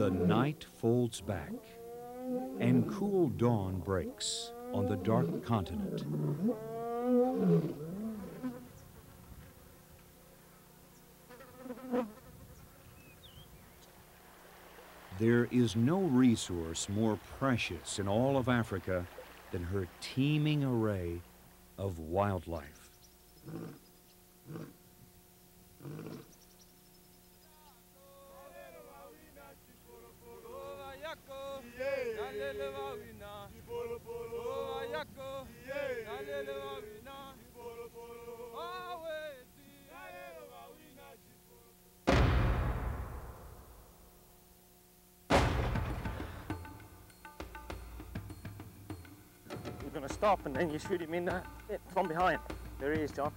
The night folds back, and cool dawn breaks on the dark continent. There is no resource more precious in all of Africa than her teeming array of wildlife. You're going to stop and then you shoot him in from behind. There he is, John.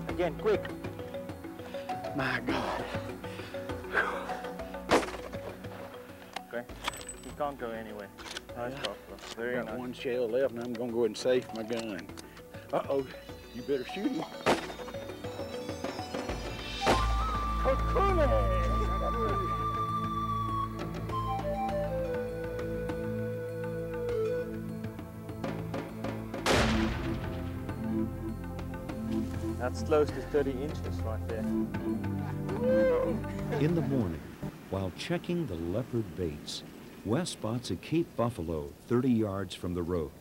Again, quick. My God. Okay, you can't go anywhere. Nice job, bro. Very Got nice. one shell left and I'm gonna go ahead and save my gun. Uh-oh, you better shoot him. That's close to 30 inches right there. In the morning, while checking the leopard baits, Wes spots a Cape buffalo 30 yards from the road.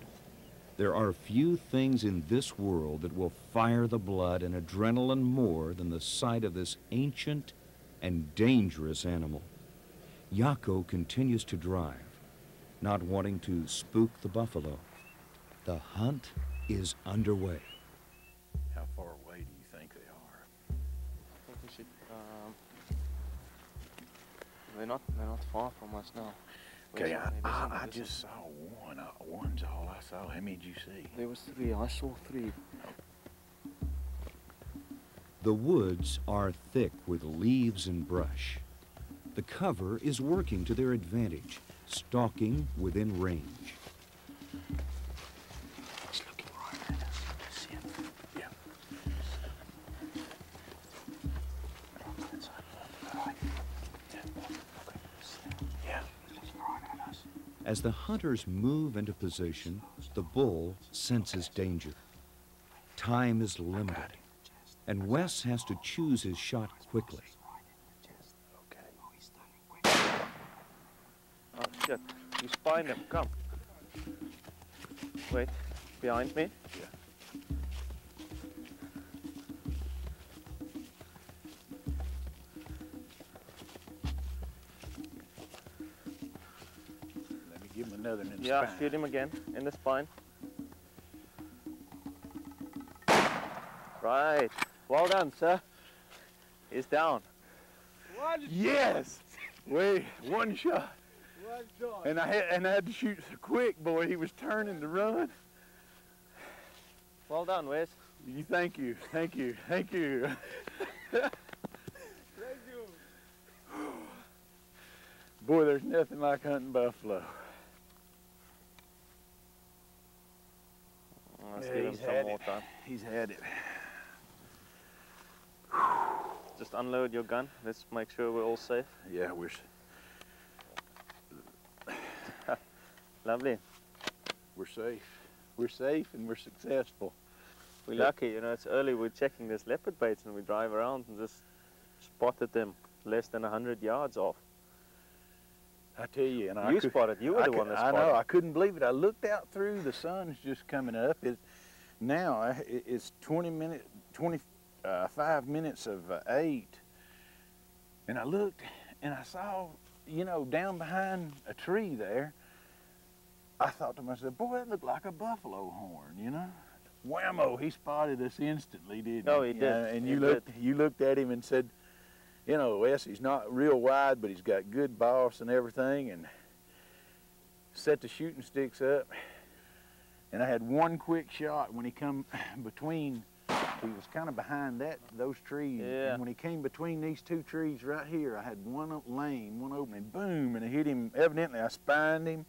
There are few things in this world that will fire the blood and adrenaline more than the sight of this ancient and dangerous animal. Yako continues to drive, not wanting to spook the buffalo. The hunt is underway. How far away do you think they are? I think we should, they're not far from us now. Okay, I just saw one. One's all I saw. How many did you see? There was 3. I saw 3. The woods are thick with leaves and brush. The cover is working to their advantage, stalking within range. He's looking right at us. That's it. Yeah. Yeah. He's looking right at us. As the hunters move into position, the bull senses danger. Time is limited, and Wes has to choose his shot quickly. Oh shit, you spine him, come. Wait, behind me? Yeah. Let me give him another in the spine. Shoot him again, in the spine. Right, well done, sir. He's down. Yes! Wait, one shot. And I had to shoot quick, boy. He was turning to run. Well done, Wes. Thank you. Thank you. Thank you. Boy, there's nothing like hunting buffalo. Let's give him some more time. He's had it. Just unload your gun. Let's make sure we're all safe. Yeah, Lovely. we're safe. We're safe and we're successful. We're lucky, you know, it's early, we're checking this leopard baits and we drive around and just spotted them less than 100 yards off. I tell you, and You spotted, you were the one that spotted. I know, I couldn't believe it. I looked out through, the sun's just coming up. Now it's 5 minutes of 8. And I looked and I saw, you know, down behind a tree there, I thought to myself, boy, that looked like a buffalo horn, you know? Whammo, he spotted us instantly, didn't he? No, he did. And you looked at him and said, you know, Wes, he's not real wide, but he's got good boss and everything. And set the shooting sticks up, and I had one quick shot when he come between. He was kind of behind those trees, and when he came between these two trees right here, I had one lane, one opening, boom, and it hit him. Evidently, I spined him.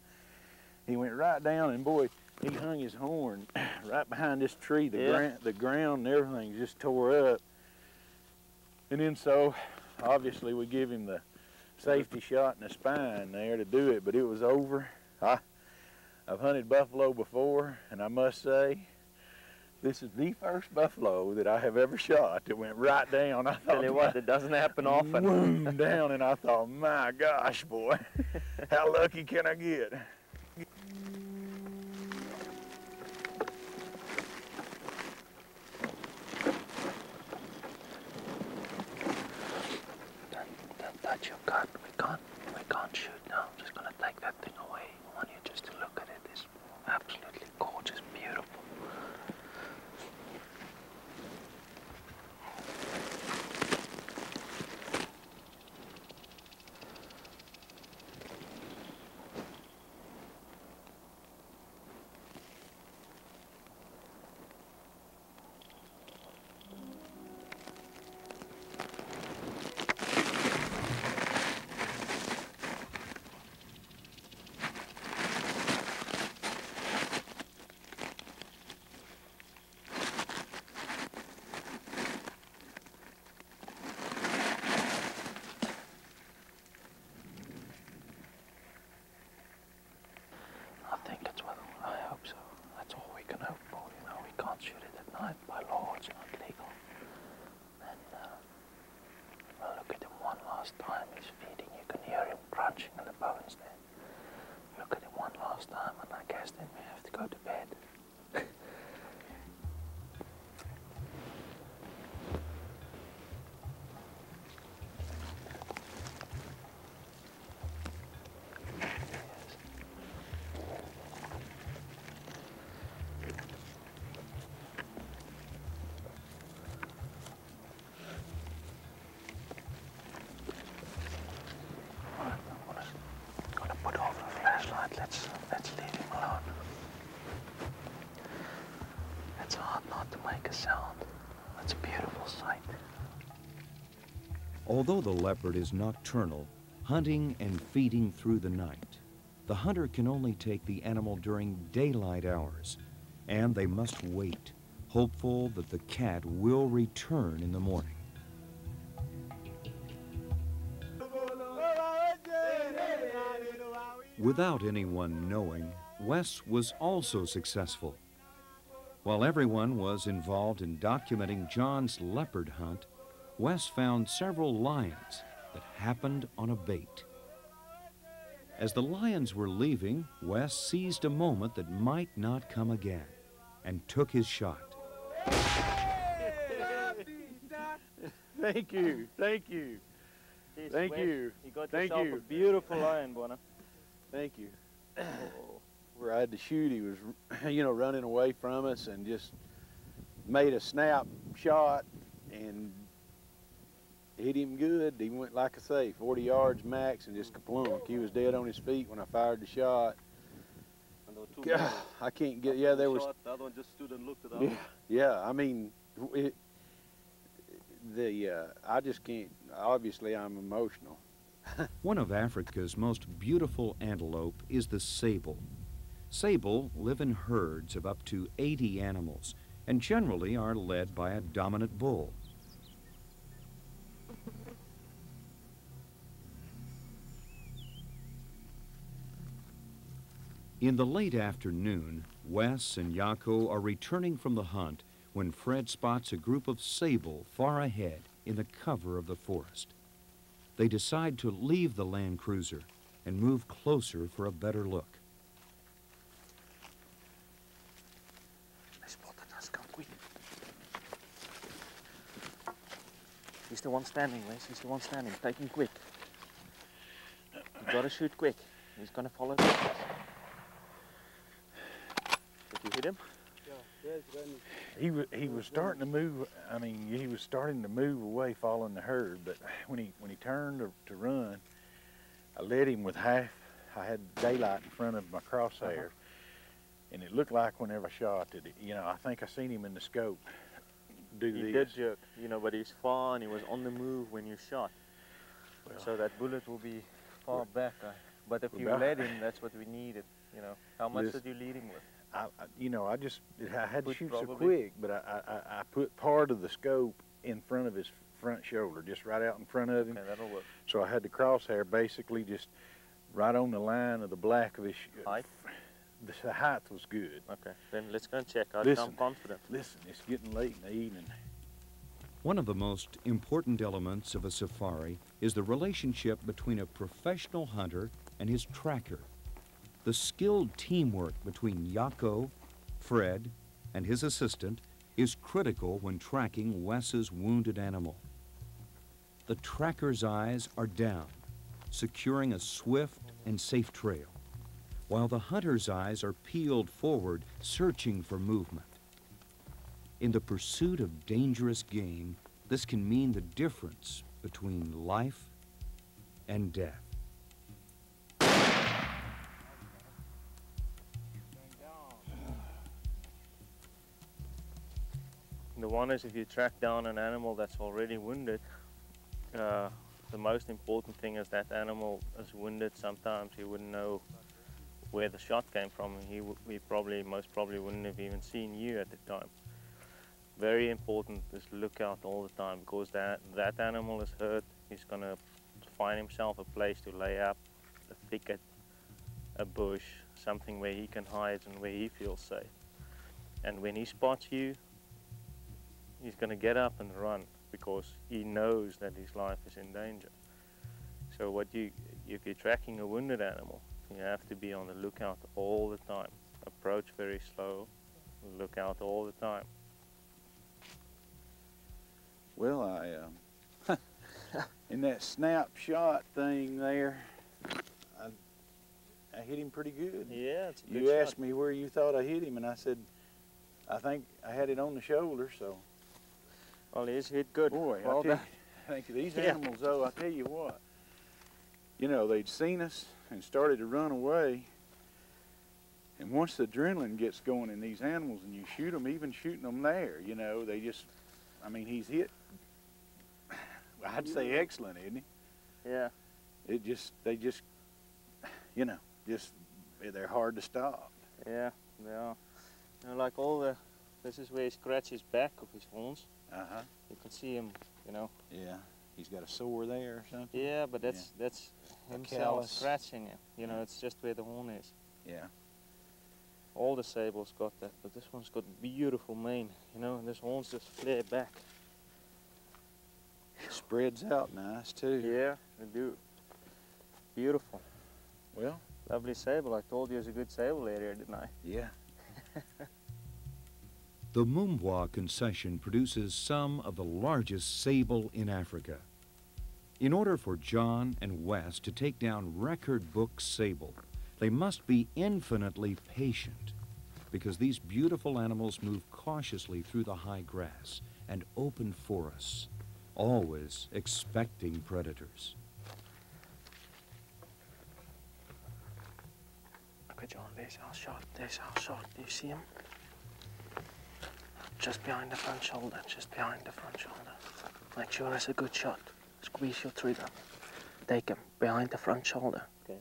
He went right down, and boy, he hung his horn right behind this tree. The ground and everything just tore up. And then so, obviously, we give him the safety shot in the spine there to do it, but it was over. I've hunted buffalo before, and I must say, this is the first buffalo that I have ever shot that went right down. I thought, tell you what, it doesn't happen often. Boom, down, and I thought, my gosh, boy, how lucky can I get? Don't touch your gun. We can't shoot now. I'm just gonna take that thing away. I want you just to look at it. It's absolutely gorgeous, beautiful. I hope so. That's all we can hope for. You know, we can't shoot it at night. By law, it's not legal. And we'll look at him one last time. He's feeding. You can hear him crunching in the bones there. Look at him one last time, and I guess then we have to go to bed. Let's leave him alone. It's hard not to make a sound. It's a beautiful sight. Although the leopard is nocturnal, hunting and feeding through the night, the hunter can only take the animal during daylight hours, and they must wait, hopeful that the cat will return in the morning. Without anyone knowing, Wes was also successful. While everyone was involved in documenting John's leopard hunt, Wes found several lions that happened on a bait. As the lions were leaving, Wes seized a moment that might not come again and took his shot. Thank you, thank you, Jeez, thank Wes, you. You got Thank yourself you. a beautiful lion, Bona. Thank you. Where I had to shoot, he was, you know, running away from us and just made a snap shot and hit him good. He went, like I say, 40 yards max and just kaplunk. He was dead on his feet when I fired the shot. And there were two God, men. I can't get, yeah, there was, Shot, the other one just stood and looked at the other one. yeah, I mean, I just can't, obviously I'm emotional. One of Africa's most beautiful antelope is the sable. Sable live in herds of up to 80 animals and generally are led by a dominant bull. In the late afternoon, Wes and Jaco are returning from the hunt when Fred spots a group of sable far ahead in the cover of the forest. They decide to leave the Land Cruiser and move closer for a better look. They spotted us. Come quick. He's the one standing, Wes. He's the one standing. Take him quick. You gotta shoot quick. He's gonna follow the tracks. Did you hit him? He was starting to move. I mean, he was starting to move away, following the herd. But when he turned to run, I led him with half I had daylight in front of my crosshairs, and it looked like whenever I shot that, I think I seen him in the scope do this. He did jerk, but he's far and he was on the move when you shot. Well, so that bullet will be far back. But if you led him, that's what we needed. How much did you lead him with? I had to shoot so probably. quick, but I put part of the scope in front of his front shoulder, just right out in front of him. Okay, that'll work. So I had the crosshair basically just right on the line of the black of his height. The height was good. Okay, then let's go and check. I'm confident. Listen, it's getting late in the evening. One of the most important elements of a safari is the relationship between a professional hunter and his tracker. The skilled teamwork between Yako, Fred, and his assistant is critical when tracking Wes's wounded animal. The tracker's eyes are down, securing a swift and safe trail, while the hunter's eyes are peeled forward, searching for movement. In the pursuit of dangerous game, this can mean the difference between life and death. The one is if you track down an animal that's already wounded, the most important thing is that animal is wounded. Sometimes he wouldn't know where the shot came from. Most probably wouldn't have even seen you at the time. Very important is look out all the time, because that animal is hurt. He's gonna find himself a place to lay up, a thicket, a bush, something where he can hide and where he feels safe. And when he spots you, he's gonna get up and run, because he knows that his life is in danger. So if you're tracking a wounded animal, you have to be on the lookout all the time. Approach very slow, look out all the time. Well, in that snapshot thing there, I hit him pretty good. Yeah, it's a good You shot. asked me where you thought I hit him, and I said, I think I had it on the shoulder, so. Well, he's hit good. Boy, Well done. I think these animals, though, I tell you what, they'd seen us and started to run away. And once the adrenaline gets going in these animals and you shoot them, even shooting them there, they just, he's hit, I'd say excellent, isn't he? Yeah. They're hard to stop. Yeah, they are. This is where he scratches his back of his horns. Uh-huh. You can see him, Yeah, he's got a sore there or something. Yeah, but that's himself callus. scratching it. It's just where the horn is. Yeah. All the sables got that, but this one's got beautiful mane, and this horn's just flare back. Spreads out nice too. Yeah, they do. Beautiful. Well, lovely sable. I told you it's a good sable area, didn't I? Yeah. The Mumbwa concession produces some of the largest sable in Africa. In order for John and Wes to take down record-book sable, they must be infinitely patient, because these beautiful animals move cautiously through the high grass and open forests, always expecting predators. Okay, John, there's our shot. Do you see him? Just behind the front shoulder, Make sure it's a good shot. Squeeze your trigger. Take him behind the front shoulder. Okay.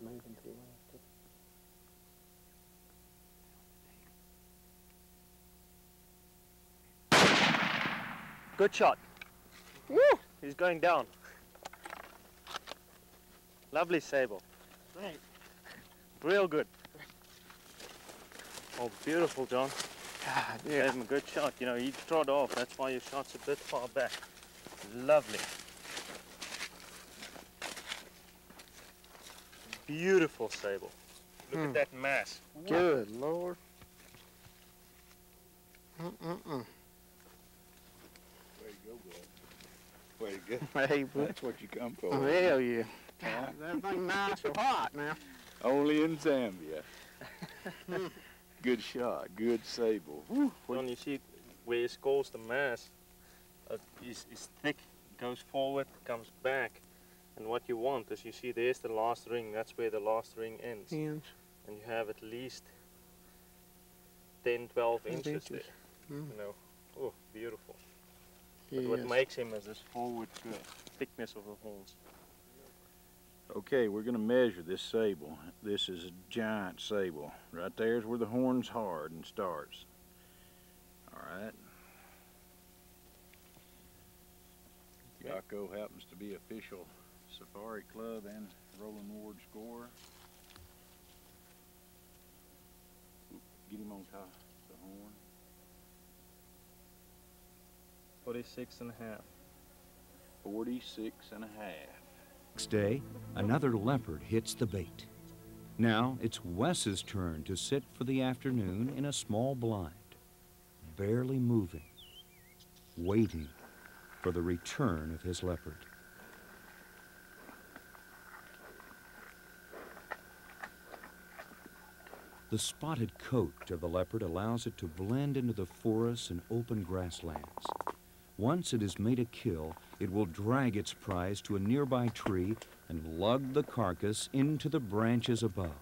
Move him to Good shot. Woo! He's going down. Lovely sable. Right. Real good. Oh, beautiful, John. God, Gave him a good shot. He trod off. That's why your shot's a bit far back. Lovely. Beautiful sable. Look at that mass. Good Lord. Way to go. Hey, bud. That's what you come for. Hell yeah. God, that thing nice and hot now. Only in Zambia. Good shot, good sable. John, you see where he scores the mass, is thick, goes forward, comes back, And what you want is, you see there's the last ring, that's where the last ring ends. Ends. And you have at least 10, 12 inches there. Mm. You know, oh, beautiful. Yes. But what makes him is this forward thickness of the horns. Okay, we're gonna measure this sable. This is a giant sable. Right there's where the horn's hard and starts. All right. Yako happens to be official Safari Club and Roland Ward scorer. Get him on top of the horn. 46 and a half. 46 and a half. Next day, another leopard hits the bait. Now it's Wes's turn to sit for the afternoon in a small blind, barely moving, waiting for the return of his leopard. The spotted coat of the leopard allows it to blend into the forests and open grasslands. Once it has made a kill, it will drag its prize to a nearby tree and lug the carcass into the branches above.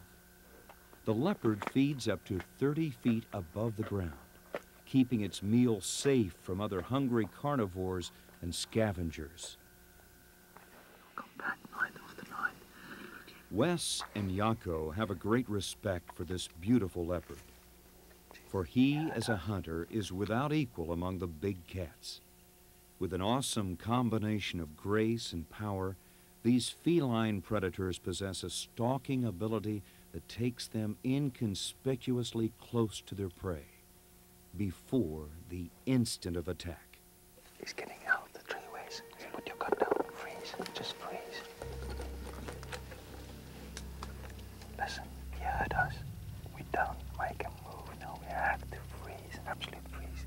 The leopard feeds up to 30 feet above the ground, keeping its meal safe from other hungry carnivores and scavengers. Come back night after night. Wes and Yako have a great respect for this beautiful leopard, for he, as a hunter, is without equal among the big cats. With an awesome combination of grace and power, these feline predators possess a stalking ability that takes them inconspicuously close to their prey, before the instant of attack. He's getting out of the treeways. Put your gun down and freeze. Just freeze. Listen, he heard us. We don't make him move. No, we have to freeze. Absolute freeze.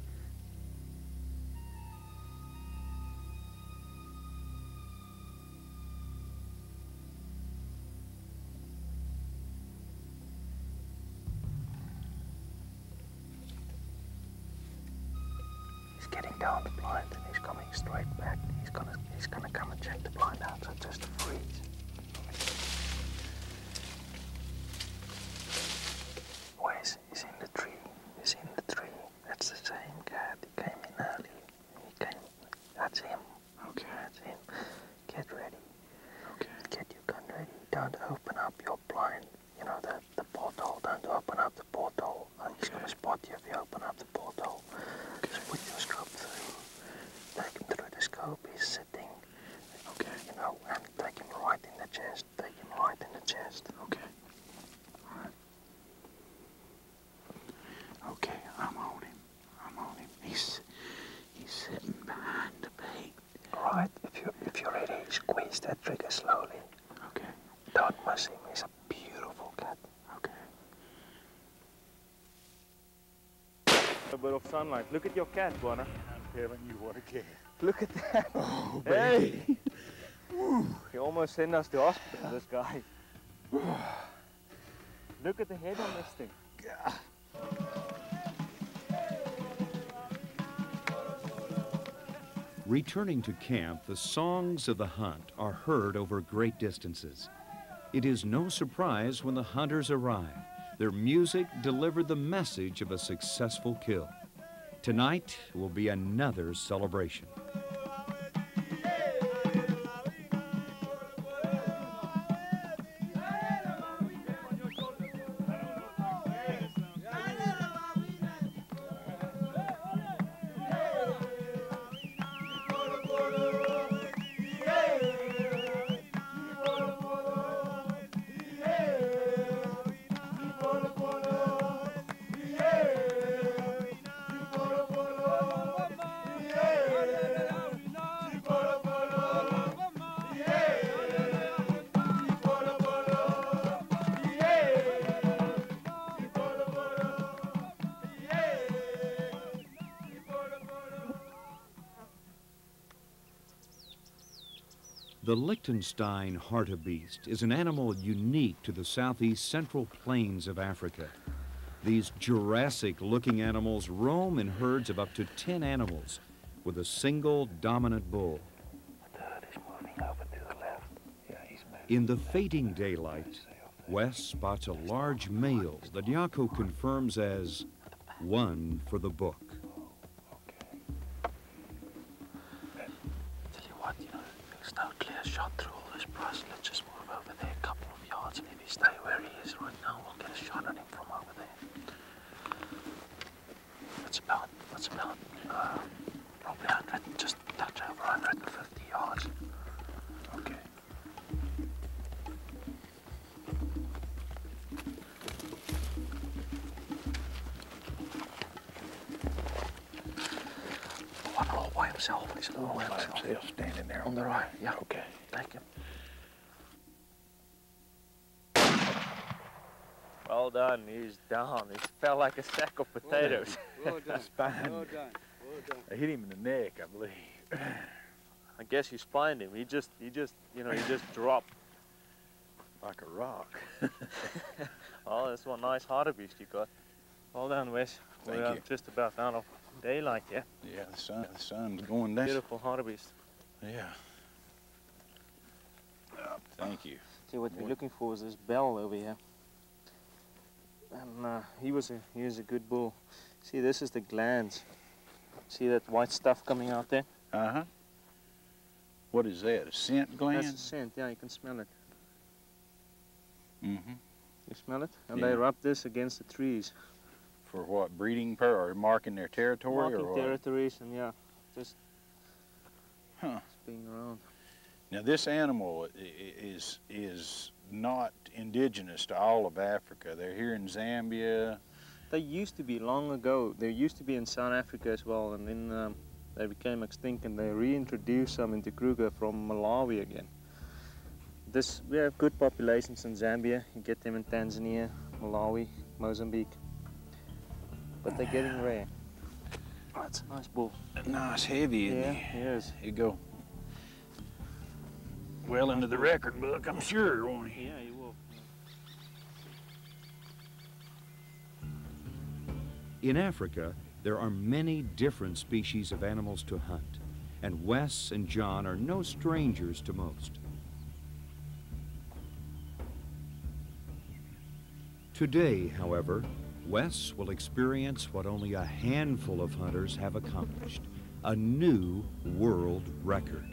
He's getting down the blind and he's coming straight back. He's gonna come and check the blind out, so just freeze. Wes is in the tree. He's in the tree. That's the same cat. He came in early. That's him. Okay. That's him. Get ready. Okay. Get your gun ready. Don't open up your blind. You know, the porthole. Don't open up the porthole. He's gonna spot you if you open up the porthole. Just put your scope through. Take him through the scope. He's sitting. Okay. You know, and take him right in the chest. Take him right in the chest. Okay. Alright. Okay, I'm on him. I'm on him. He's sitting behind the bait. Alright, if you're ready, squeeze that trigger slowly. Okay. Don't miss him. He's a beautiful cat. Okay. A bit of sunlight. Look at your cat, Bonner. I'm telling you what a cat. Look at that. Oh, Hey! He almost sent us to hospital, this guy. Look at the head on this thing. Returning to camp, the songs of the hunt are heard over great distances. It is no surprise when the hunters arrive. Their music delivered the message of a successful kill. Tonight will be another celebration. The Liechtenstein hartebeest is an animal unique to the southeast central plains of Africa. These Jurassic-looking animals roam in herds of up to 10 animals with a single dominant bull. The herd is moving over to the left. In the fading daylight, Wes spots a large male that Jaco confirms as one for the book. Tell you what, there's no clear shot through all this brush. Let's just move over there a couple of yards, and if he stay where he is right now, we'll get a shot at him from over there. That's about probably 100, just touch over 150 yards. Okay. One all by himself. He's all by himself. Standing there On the right, yeah. Okay. Take him. Well done, he's down. He fell like a sack of potatoes. Well done. Spine. Well done. Well done. I hit him in the neck, I believe. I guess you spined him. He just dropped. Like a rock. Oh, that's one nice hartebeest you got. Well done, Wes. Thank We're you. just about out of daylight, yeah? Yeah, the sun's going down. Beautiful hartebeest. Yeah. Thank you. See, what we're looking for is this bell over here. And he was a good bull. See, this is the glands. See that white stuff coming out there? Uh-huh. What is that, a scent gland? That's the scent, yeah, you can smell it. Mm-hmm. You smell it? And Yeah. they rub this against the trees. For what, breeding or marking their territory? Marking or what? territories and yeah, just Huh. being around. Now this animal is not indigenous to all of Africa. They're here in Zambia. They used to be long ago. They used to be in South Africa as well, and then they became extinct, and they reintroduced some into Kruger from Malawi again. We have good populations in Zambia. You get them in Tanzania, Malawi, Mozambique, but they're getting rare. Oh, that's a nice bull. Nice, heavy, isn't Yeah, he? he is. He'd go well into the record book, I'm sure, won't he? Yeah, he will. In Africa, there are many different species of animals to hunt, and Wes and John are no strangers to most. Today, however, Wes will experience what only a handful of hunters have accomplished, a new world record.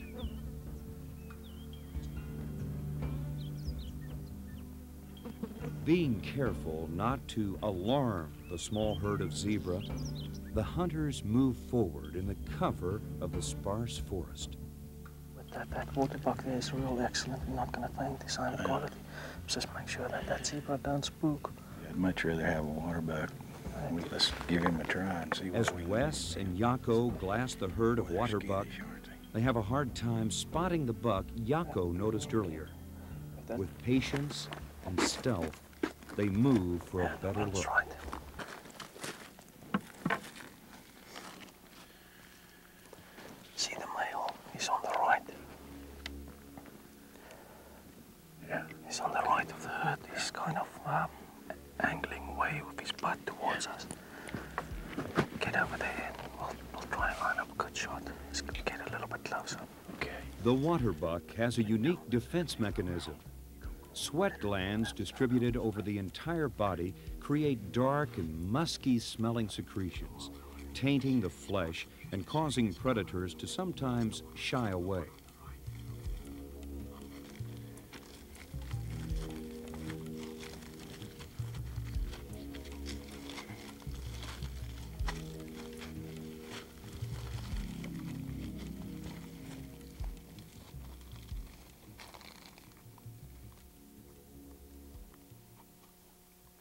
Being careful not to alarm the small herd of zebra, the hunters move forward in the cover of the sparse forest. But that waterbuck there is real excellent. We're not going to find this high quality. Just make sure that zebra don't spook. I'd much rather have a waterbuck. Let's give him a try and see what As we Wes and Jaco glass the herd of They're waterbuck, skittish, aren't they? they have a hard time spotting the buck Jaco noticed earlier. With patience and stealth, they move for a better That's look. right. See the male? He's on the right. Yeah. He's on the right of the herd. He's kind of angling way with his butt towards us. Get over there and we'll try and line up a good shot. Let's get a little bit closer. Okay. The waterbuck has a unique defense mechanism. Sweat glands distributed over the entire body create dark and musky smelling secretions, tainting the flesh and causing predators to sometimes shy away.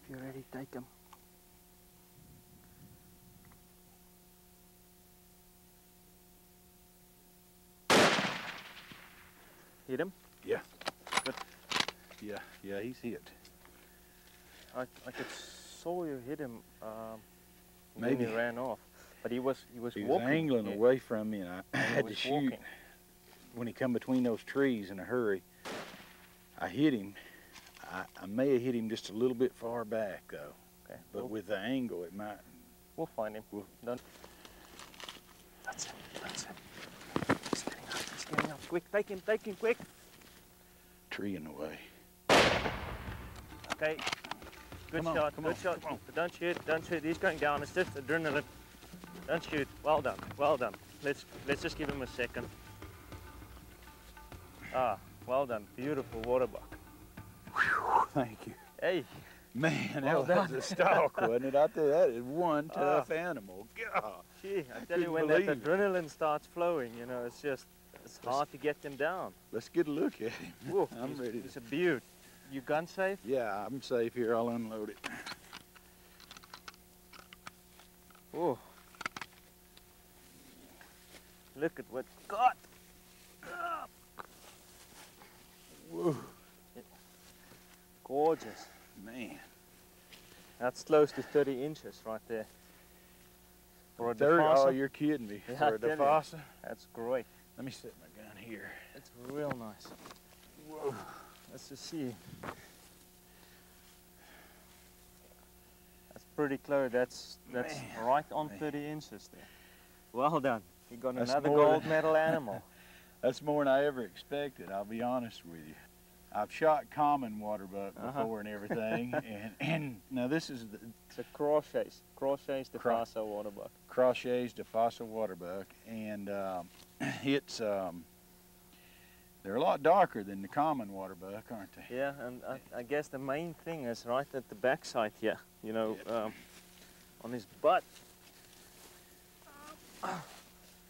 If you're ready, take him. Hit him? Yeah. Good. Yeah, he's hit. I saw you hit him. Maybe. Then he ran off, but he was He was walking. angling Yeah. away from me, and I He had to was shoot. walking. When he come between those trees in a hurry, I hit him. I may have hit him just a little bit far back, though. Okay. But with the angle, it might. We'll find him. Don't. That's him. He's getting up. He's getting up. Quick, take him, quick. tree in the way. Okay. Good Come on, shot, come good on, shot. come on. But don't shoot. He's going down. It's just adrenaline. Don't shoot. Well done, well done. Let's just give him a second. Ah, well done. Beautiful water buck. Whew, thank you. Hey, Man, Well that was done. a stalk, wasn't it? I tell you, that is one tough animal. God. gee, I tell you, Couldn't when that believe it. adrenaline starts flowing, you know, it's hard to get them down. Let's get a look at him. Whoa, I'm it's, ready. It's a beaut. You gun safe? Yeah, I'm safe here. I'll unload it. Oh. Look at what got. Whoa, Gorgeous. man. That's close to 30 inches right there. For a 30, oh, defasa, you're kidding me. Yeah, For I a tell you. defasa? that's great. Let me set my gun here. It's real nice. Whoa. Let's just see. That's pretty close. That's Man, right on man. 30 inches there. Well done. You got That's another more gold than- medal animal. That's more than I ever expected, I'll be honest with you. I've shot common waterbuck before and everything, and now this is the It's a Crosshairs defasa waterbuck. Crosshairs defasa waterbuck, and it's they're a lot darker than the common waterbuck, aren't they? Yeah, and I guess the main thing is right at the backside here, you know, on his butt.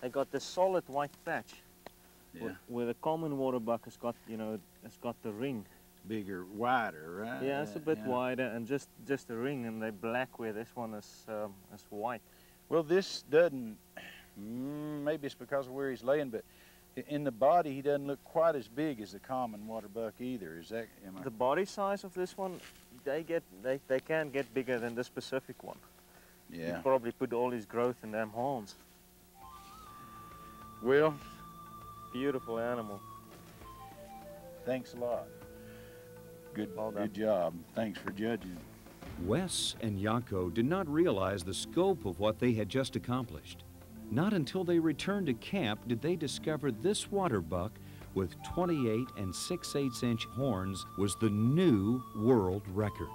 They got the solid white patch. Yeah, Where the common waterbuck has got, you know, it's got the ring. bigger, wider, right? Yeah, it's a bit yeah. wider and just the ring, and they're black where this one is white. Well, this doesn't. Maybe it's because of where he's laying, but in the body he doesn't look quite as big as the common waterbuck either. Is that? Am I? The body size of this one, they can get bigger than this specific one. Yeah. You probably put all his growth in them horns. Well, Beautiful animal. thanks a lot. Good, Well done. good job. Thanks for judging. Wes and Jaco did not realize the scope of what they had just accomplished. Not until they returned to camp did they discover this water buck with 28 and 6/8 inch horns was the new world record.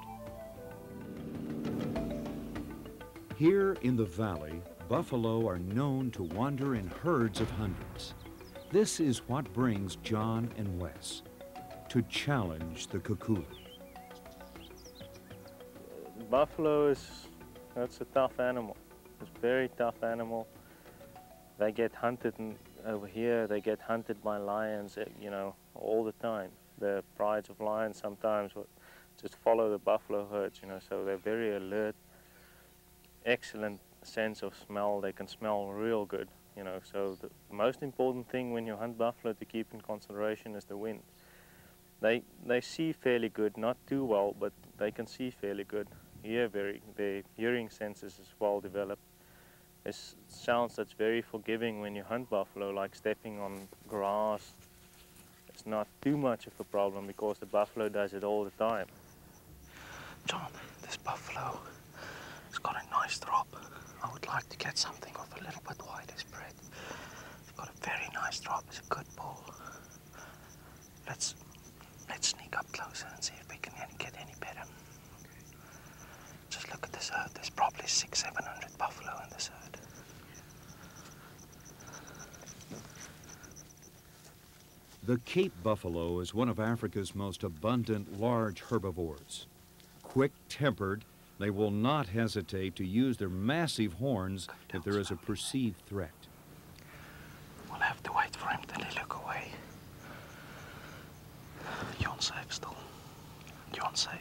Here in the valley, buffalo are known to wander in herds of hundreds. This is what brings John and Wes to challenge the Kukuli. Buffalo that's a tough animal. It's a very tough animal. They get hunted over here. They get hunted by lions, you know, all the time. The prides of lions sometimes just follow the buffalo herds, you know, so they're very alert, excellent sense of smell. They can smell real good, you know, so the most important thing when you hunt buffalo to keep in consideration is the wind. They see fairly good, not too well, but they can see fairly good. Their hearing senses is well developed. It sounds that's very forgiving when you hunt buffalo, like stepping on grass. It's not too much of a problem because the buffalo does it all the time. John, this buffalo has got a nice drop. I would like to get something with a little bit wider spread. It's got a very nice drop. It's a good bull. Let's sneak up closer and see if we can get any better. Just look at this herd. There's probably 600-700 buffalo in this herd. The Cape buffalo is one of Africa's most abundant large herbivores. Quick-tempered, they will not hesitate to use their massive horns if there is a perceived threat. We'll have to wait for him till he look away. You're safe still. You're safe.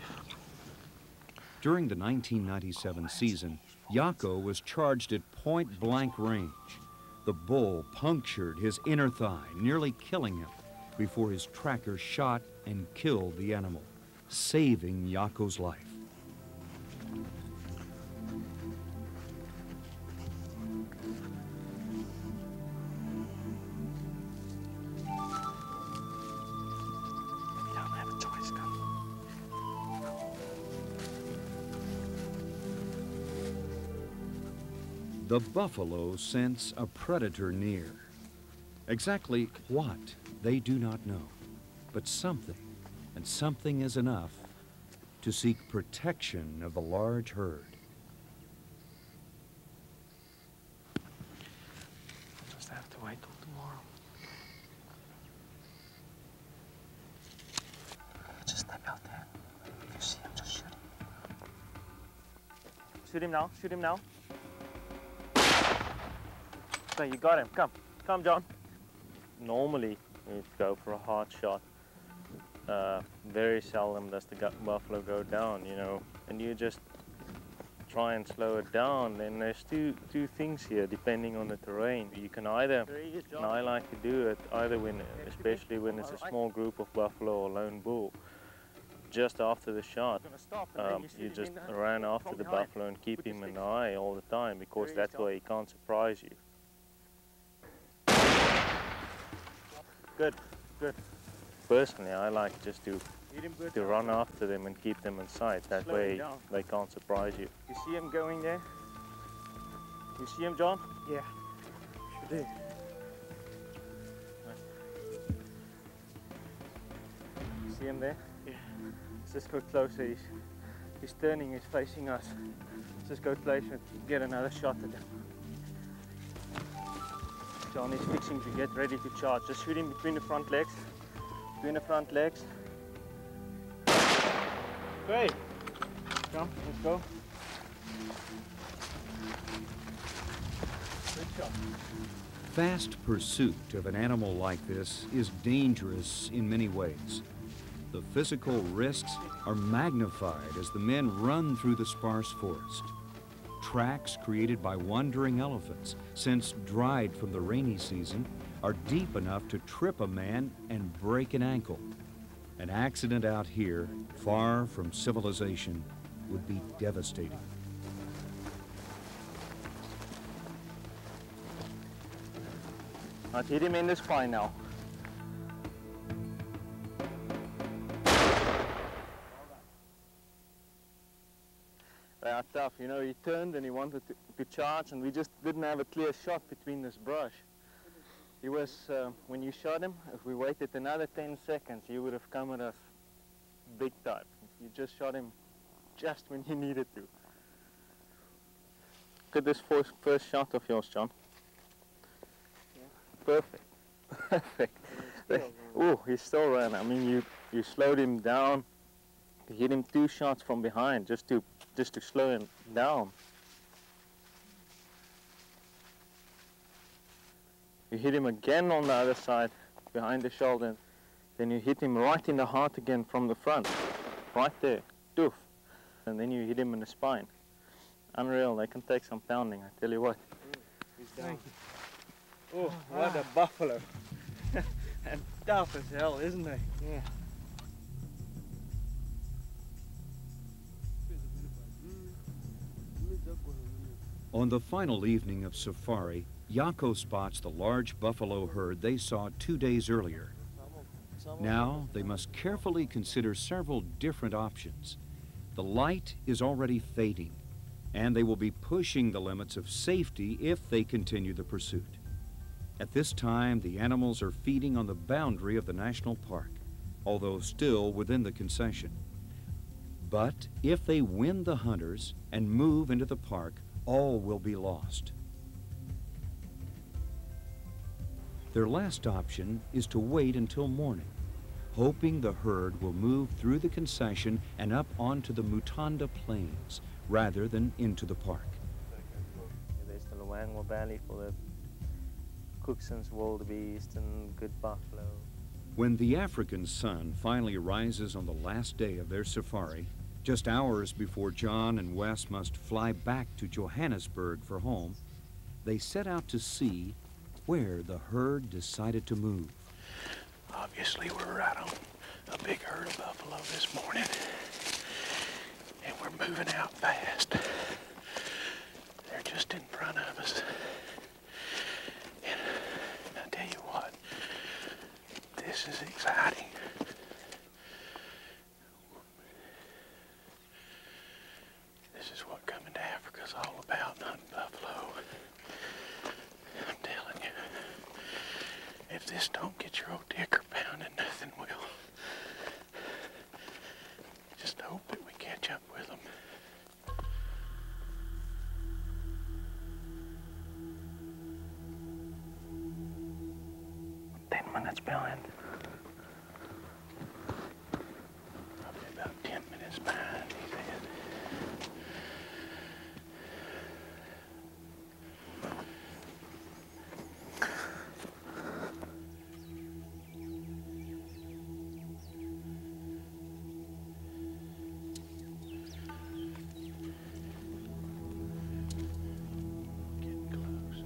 During the 1997 season, Jaco was charged at point-blank range. The bull punctured his inner thigh, nearly killing him, before his tracker shot and killed the animal, saving Jaco's life. We don't have a choice, gun. The buffalo sense a predator near. Exactly what, they do not know, but something and something is enough to seek protection of the large herd. Just have to wait till tomorrow. Just step out there. If you see him, just shoot him. Shoot him now, shoot him now. So you got him, come John. Normally you'd go for a hard shot. Very seldom does the buffalo go down, you know, and you just try and slow it down. Then there's two things here depending on the terrain. You can either, and I like to do it either when, especially when it's a small group of buffalo or lone bull, just after the shot, you just run after the buffalo and keep him in the eye all the time, because that way he can't surprise you. Good, good. Personally, I like just to run after them and keep them in sight. That way they can't surprise you. You see him going there? You see him, John? Yeah, sure do. You see him there? Yeah. Let's just go closer. He's turning, he's facing us. Let's just go closer and get another shot at him. John is fixing to get ready to charge. Just shoot him between the front legs. Between the front legs. Great. Come, let's go. Good shot. Fast pursuit of an animal like this is dangerous in many ways. The physical risks are magnified as the men run through the sparse forest. Tracks created by wandering elephants, since dried from the rainy season, are deep enough to trip a man and break an ankle. An accident out here, far from civilization, would be devastating. I'll hit him in the spine now. They are tough, you know, he turned and he wanted to charge, and we just didn't have a clear shot between this brush. He was, when you shot him, if we waited another 10 seconds, he would have come at us big time. You just shot him just when you needed to. Look at this first shot of yours, John. Yeah. Perfect. Perfect. Oh, he still ran. I mean, you slowed him down. You hit him 2 shots from behind just to slow him down. You hit him again on the other side, behind the shoulder. Then you hit him right in the heart again from the front. Right there. Doof. And then you hit him in the spine. Unreal. They can take some pounding, I tell you what. Thank you. Oh, what a buffalo. And tough as hell, isn't he? Yeah. On the final evening of safari, Jaco spots the large buffalo herd they saw 2 days earlier. Now they must carefully consider several different options. The light is already fading, and they will be pushing the limits of safety if they continue the pursuit. At this time, the animals are feeding on the boundary of the national park, although still within the concession. But if they win the hunters and move into the park, all will be lost. Their last option is to wait until morning, hoping the herd will move through the concession and up onto the Mutanda Plains rather than into the park. There's the Luangwa Valley for the Hixon's wildebeest and good buffalo. When the African sun finally rises on the last day of their safari, just hours before John and Wes must fly back to Johannesburg for home, they set out to see where the herd decided to move. Obviously, we're right on a big herd of buffalo this morning, and we're moving out fast. They're just in front of us. And I tell you what, this is exciting. This is what coming to Africa's all about, hunting buffalo. I'm telling you, if this don't get your old dicker pounded, nothing will. hope that we catch up with them. 10 minutes behind. Probably about 10 minutes behind, he said. Getting close.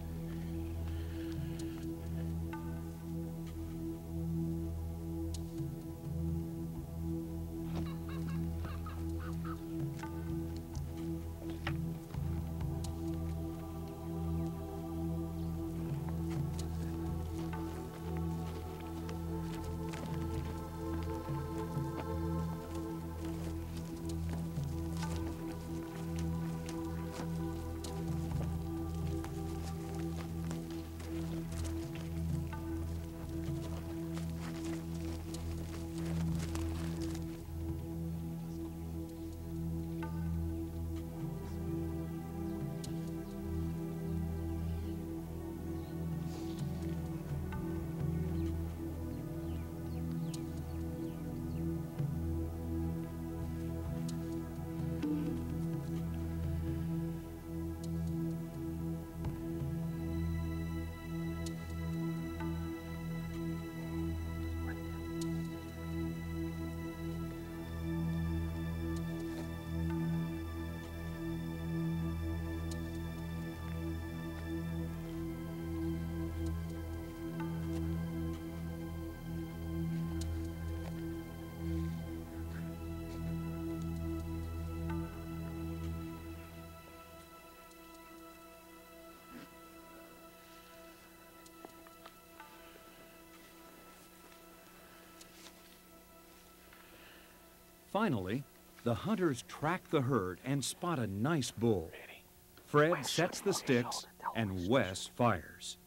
Finally, the hunters track the herd and spot a nice bull. Fred sets the sticks and Wes fires.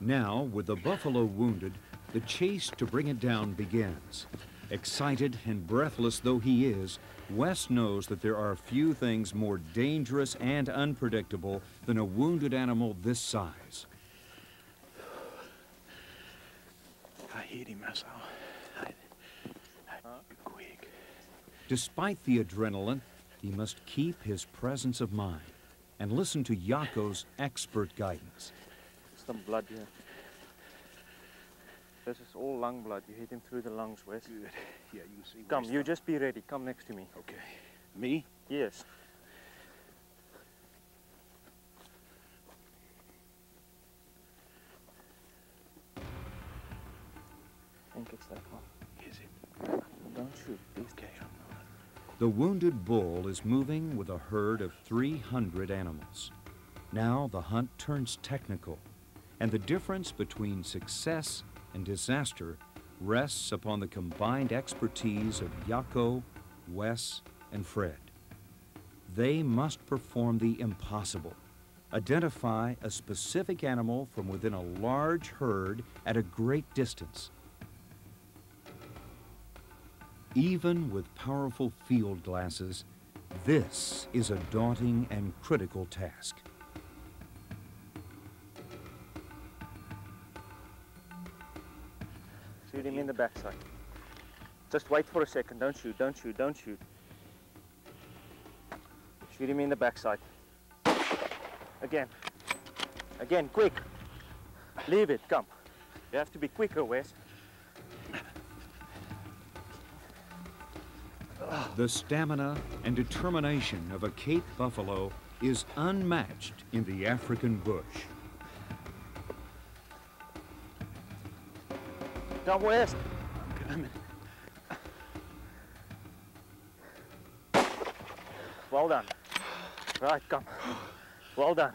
Now, with the buffalo wounded, the chase to bring it down begins. Excited and breathless though he is, Wes knows that there are few things more dangerous and unpredictable than a wounded animal this size. I hit him, I saw. I'd be quick. Despite the adrenaline, he must keep his presence of mind and listen to Jaco's expert guidance. Some blood here. This is all lung blood. You hit him through the lungs, Wes. Good. Yeah, you can see. Come, you just be ready. Come next to me. Okay. Me? Yes. I think it's that one. Is it? Don't shoot, please. Okay, I'm not. The wounded bull is moving with a herd of 300 animals. Now the hunt turns technical, and the difference between success and disaster rests upon the combined expertise of Jaco, Wes, and Fred. They must perform the impossible, identify a specific animal from within a large herd at a great distance. Even with powerful field glasses, this is a daunting and critical task. Shoot him in the backside. Just wait for a second. Don't shoot, don't shoot, don't shoot. Shoot him in the backside. Again. Again, quick. Leave it, come. You have to be quicker, Wes. The stamina and determination of a Cape buffalo is unmatched in the African bush. Come, Wes. I'm coming. Well done. Right, come. Well done.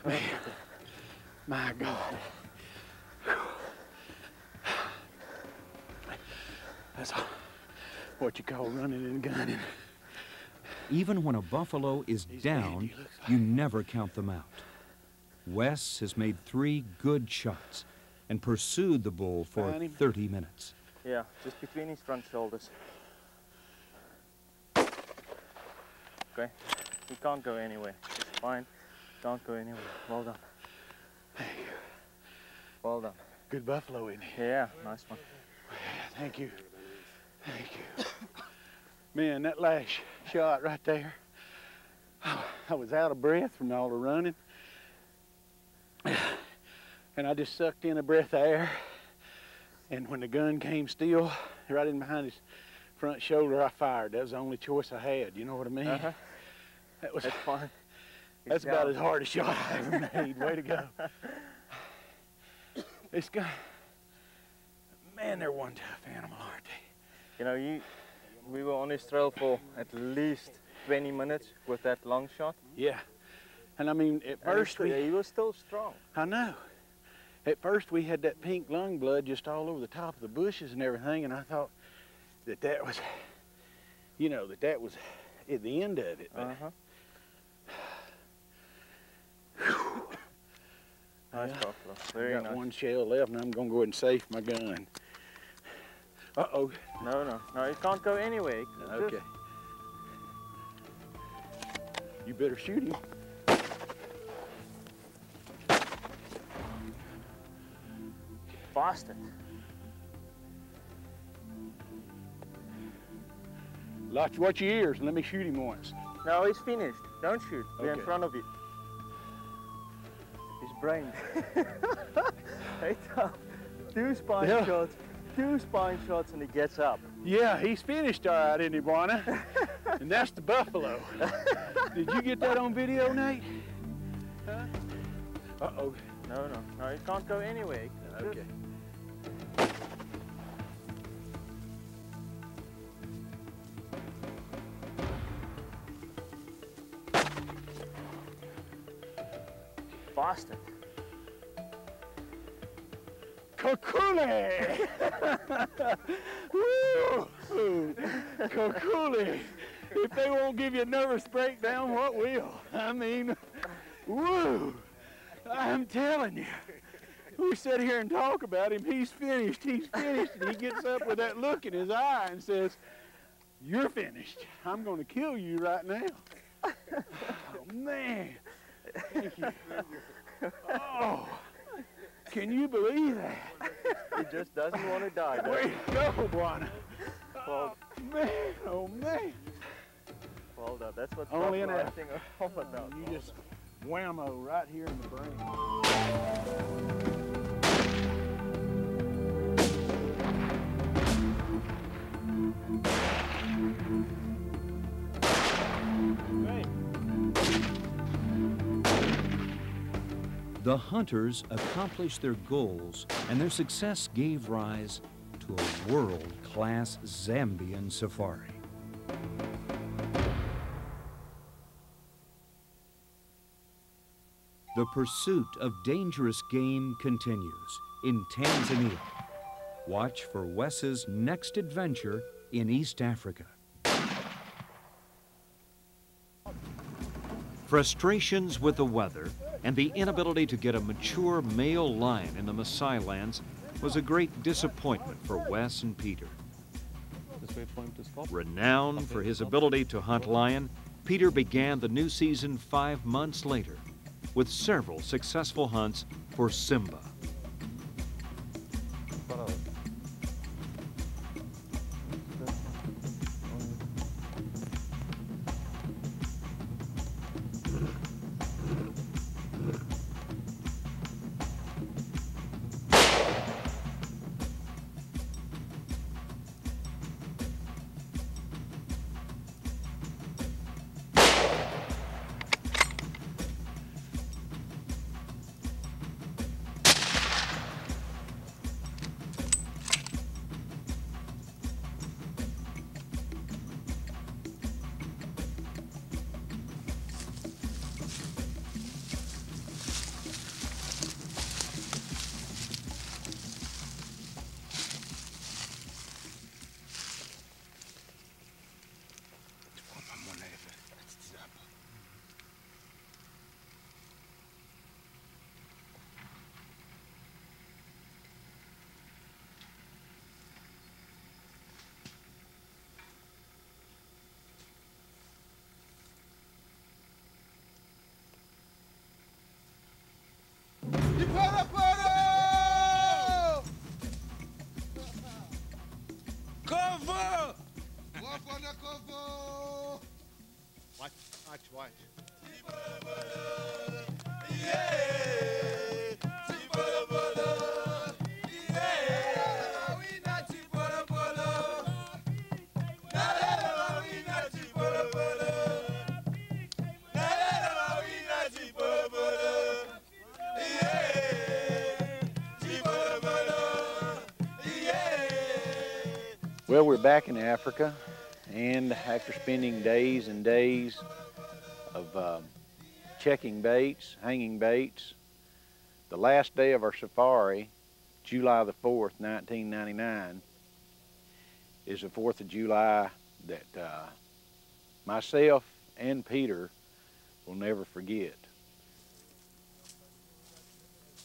Man, my God. That's what you call running and gunning. Even when a buffalo is down, you never count them out. Wes has made 3 good shots, and pursued the bull for Behind him? 30 minutes. Yeah, just between his front shoulders. Okay, he can't go anywhere. It's fine. Can't go anywhere. Well done. Well done. Good buffalo, isn't he? Yeah, nice one. Thank you. Thank you. Man, that last shot right there, I was out of breath from all the running. And I just sucked in a breath of air. And when the gun came still, right in behind his front shoulder, I fired. That was the only choice I had. You know what I mean? Uh-huh. That's fine. That's about as hard a shot I ever made. Way to go. It's got, man, they're one tough animal, aren't they? You know, we were on his trail for at least 20 minutes with that long shot. Yeah. And I mean, at first he was still strong. I know. At first we had that pink lung blood just all over the top of the bushes and everything, and I thought that was, you know, that was at the end of it. But Uh-huh. Nice buffalo. Very I got nice. one shell left, and I'm gonna go ahead and save my gun. Uh-oh. No, it can't go anywhere. Okay. You better shoot him. Bastard. Watch your ears and let me shoot him once. No, he's finished. Don't shoot. We're in Okay. front of you. His brain. Hey, Tom. 2 spine Yeah. shots. 2 spine shots and he gets up. Yeah, he's finished all right, isn't he, Buana? And that's the buffalo. Did you get that on video, Nate? Huh? Uh-oh. No, he can't go anywhere. Okay. Bastard. Kokule! Woo! Kokule! If they won't give you a nervous breakdown, what will? I mean, woo! I'm telling you. We sit here and talk about him. He's finished. He's finished. And he gets up with that look in his eye and says, "You're finished. I'm going to kill you right now." Oh, man. Thank you. Oh, can you believe that? He just doesn't want to die. does Way he? to go, Buana. Well, Man, oh man. well done. That's what Only an buffalo F. hunting are all about. You just whammo right here in the brain. The hunters accomplished their goals, and their success gave rise to a world-class Zambian safari. The pursuit of dangerous game continues in Tanzania. Watch for Wes's next adventure in East Africa. Frustrations with the weather and the inability to get a mature male lion in the Maasai lands was a great disappointment for Wes and Peter. Renowned for his ability to hunt lion, Peter began the new season 5 months later with several successful hunts for Simba. Well, we're back in Africa, and after spending days and days of checking baits, hanging baits, the last day of our safari, July the 4th, 1999, is the 4th of July that myself and Peter will never forget.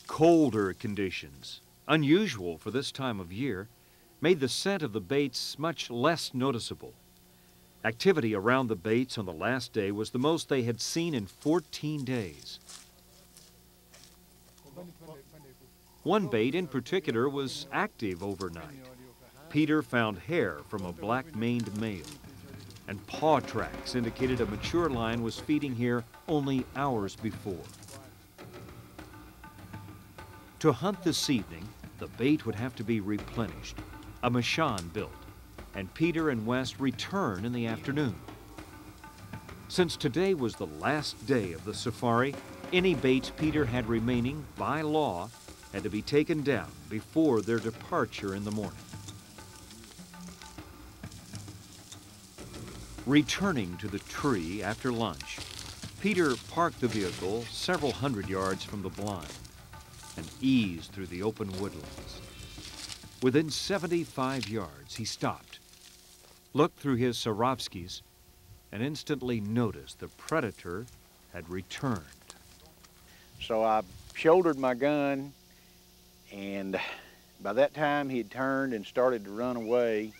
Colder conditions, unusual for this time of year, made the scent of the baits much less noticeable. Activity around the baits on the last day was the most they had seen in 14 days. One bait in particular was active overnight. Peter found hair from a black-maned male, and paw tracks indicated a mature lion was feeding here only hours before. To hunt this evening, the bait would have to be replenished, a machan built, and Peter and Wes return in the afternoon. Since today was the last day of the safari, any baits Peter had remaining by law had to be taken down before their departure in the morning. Returning to the tree after lunch, Peter parked the vehicle several hundred yards from the blind and eased through the open woodlands. Within 75 yards, he stopped, looked through his Swarovskis, and instantly noticed the predator had returned. So I shouldered my gun, and by that time he had turned and started to run away,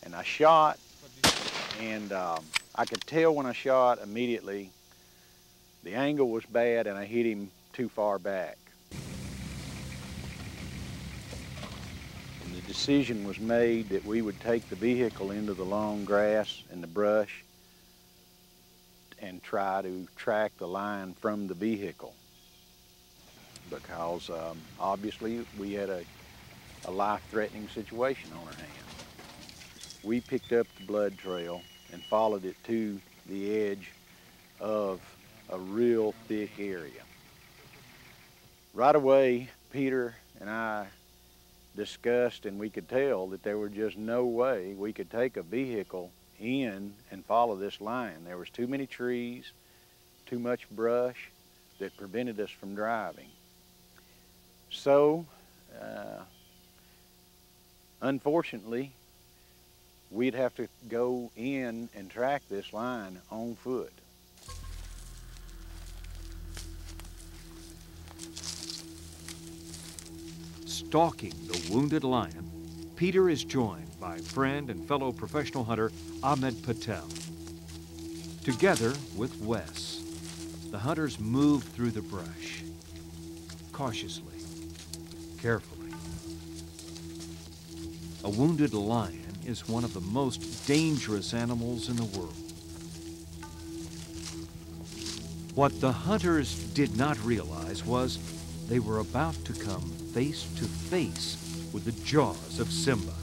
and I shot, and I could tell when I shot immediately the angle was bad and I hit him too far back. And the decision was made that we would take the vehicle into the long grass and the brush and try to track the lion from the vehicle, because obviously we had a life-threatening situation on our hands. We picked up the blood trail and followed it to the edge of a real thick area. Right away, Peter and I discussed, and we could tell that there was just no way we could take a vehicle in and follow this lion. There was too many trees, too much brush that prevented us from driving. So, unfortunately, we'd have to go in and track this lion on foot. Stalking the wounded lion, Peter is joined by friend and fellow professional hunter Ahmed Patel. Together with Wes, the hunters moved through the brush, cautiously, carefully. A wounded lion is one of the most dangerous animals in the world. What the hunters did not realize was they were about to come face to face with the jaws of Simba.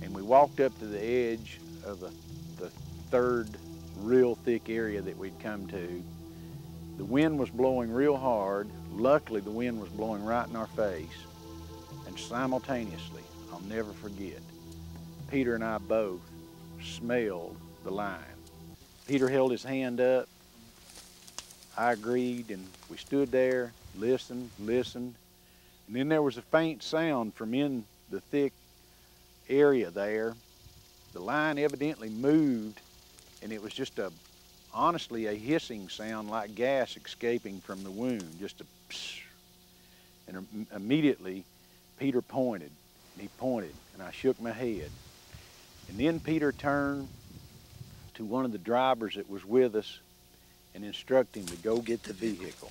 And we walked up to the edge of the third real thick area that we'd come to. The wind was blowing real hard. Luckily, the wind was blowing right in our face. And simultaneously, I'll never forget, Peter and I both smelled the lion. Peter held his hand up. I agreed, and we stood there, listened, and then there was a faint sound from in the thick area there. The lion evidently moved, and it was just honestly a hissing sound like gas escaping from the wound, just a psh. And immediately Peter pointed, and I shook my head. And then Peter turned to one of the drivers that was with us and instructed him to go get the vehicle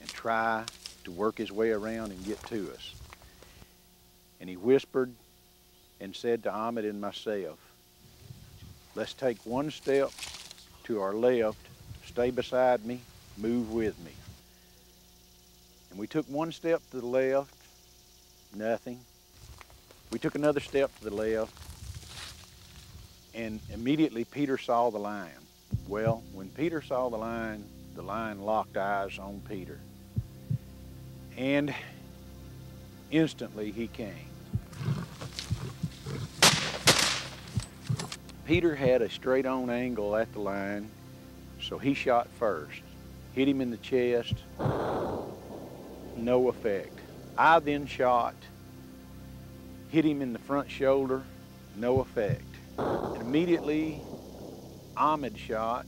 and try to work his way around and get to us. And he whispered and said to Ahmed and myself, let's take one step to our left, stay beside me, move with me. And we took one step to the left, nothing. We took another step to the left, and immediately Peter saw the lion. Well, when Peter saw the lion locked eyes on Peter. And instantly he came. Peter had a straight-on angle at the lion, so he shot first. Hit him in the chest, no effect. I then shot, hit him in the front shoulder, no effect. And immediately, Ahmed shot,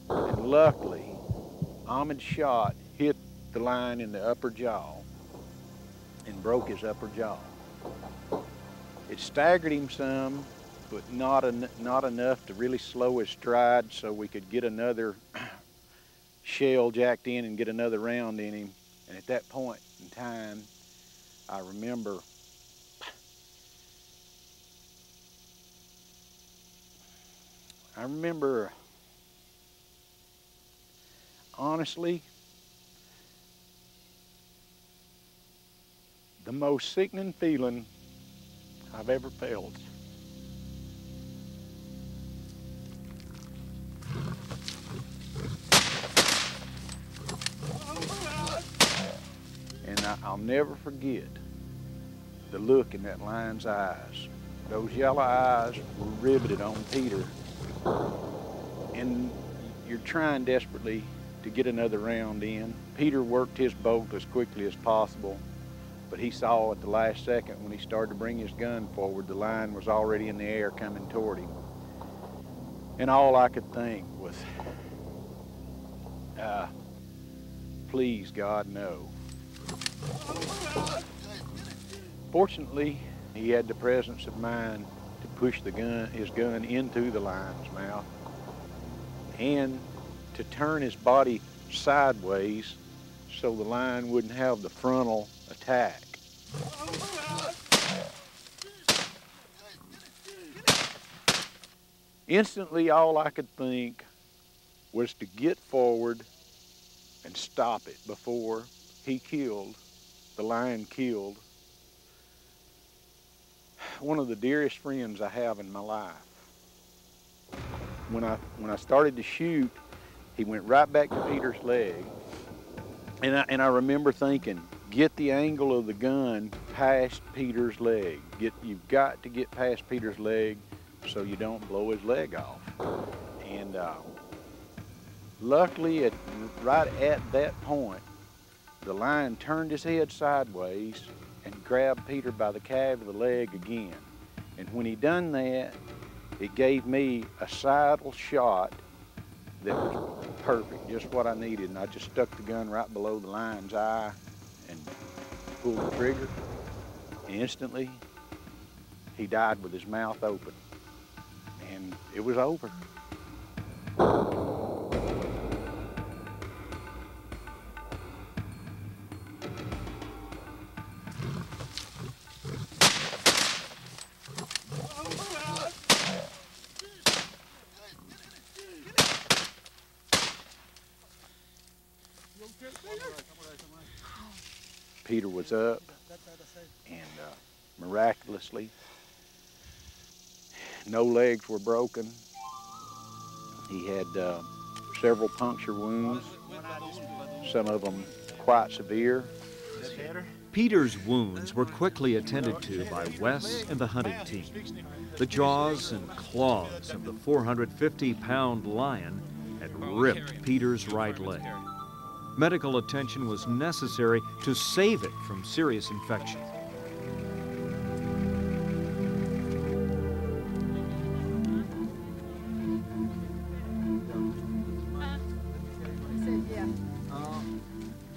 and luckily, Ahmed's shot hit the lion in the upper jaw and broke his upper jaw. It staggered him some, but not enough to really slow his stride so we could get another shell jacked in and get another round in him. And at that point in time, I remember, honestly, the most sickening feeling I've ever felt. And I'll never forget the look in that lion's eyes. Those yellow eyes were riveted on Peter, and you're trying desperately to get another round in. Peter worked his bolt as quickly as possible, but he saw at the last second when he started to bring his gun forward, the lion was already in the air coming toward him. And all I could think was, please, God, no. Fortunately, he had the presence of mind to push his gun into the lion's mouth and to turn his body sideways so the lion wouldn't have the frontal attack. Instantly, all I could think was to get forward and stop it before the lion killed one of the dearest friends I have in my life. When I started to shoot, he went right back to Peter's leg, and I remember thinking, get the angle of the gun past Peter's leg. You've got to get past Peter's leg so you don't blow his leg off. And luckily, right at that point, the lion turned his head sideways and grabbed Peter by the calf of the leg again. And when he done that, it gave me a sidle shot that was perfect, just what I needed. And I just stuck the gun right below the lion's eye and pulled the trigger. And instantly, he died with his mouth open. And it was over. Peter was up, and miraculously, no legs were broken. He had several puncture wounds, some of them quite severe. Peter's wounds were quickly attended to by Wes and the hunting team. The jaws and claws of the 450-pound lion had ripped Peter's right leg. Medical attention was necessary to save it from serious infection.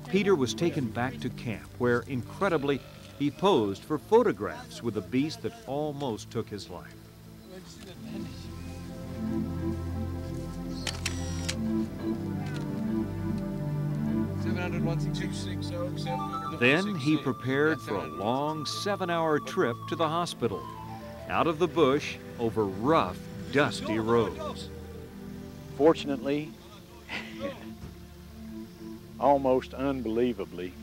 Peter was taken back to camp, where, incredibly, he posed for photographs with a beast that almost took his life. Then he prepared for a long 7-hour trip to the hospital, out of the bush over rough, dusty roads. Fortunately, almost unbelievably,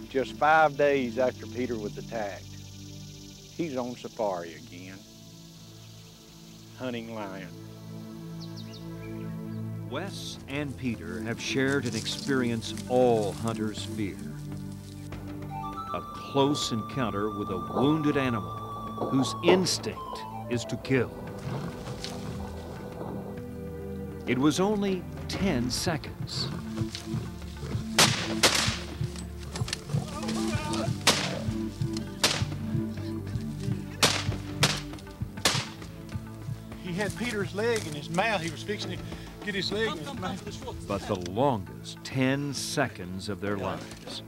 just 5 days after Peter was attacked, he's on safari again, hunting lion. Wes and Peter have shared an experience all hunters fear. A close encounter with a wounded animal whose instinct is to kill. It was only 10 seconds. He had Peter's leg in his mouth. He was fixing to get his leg in his mouth. But the longest 10 seconds of their lives.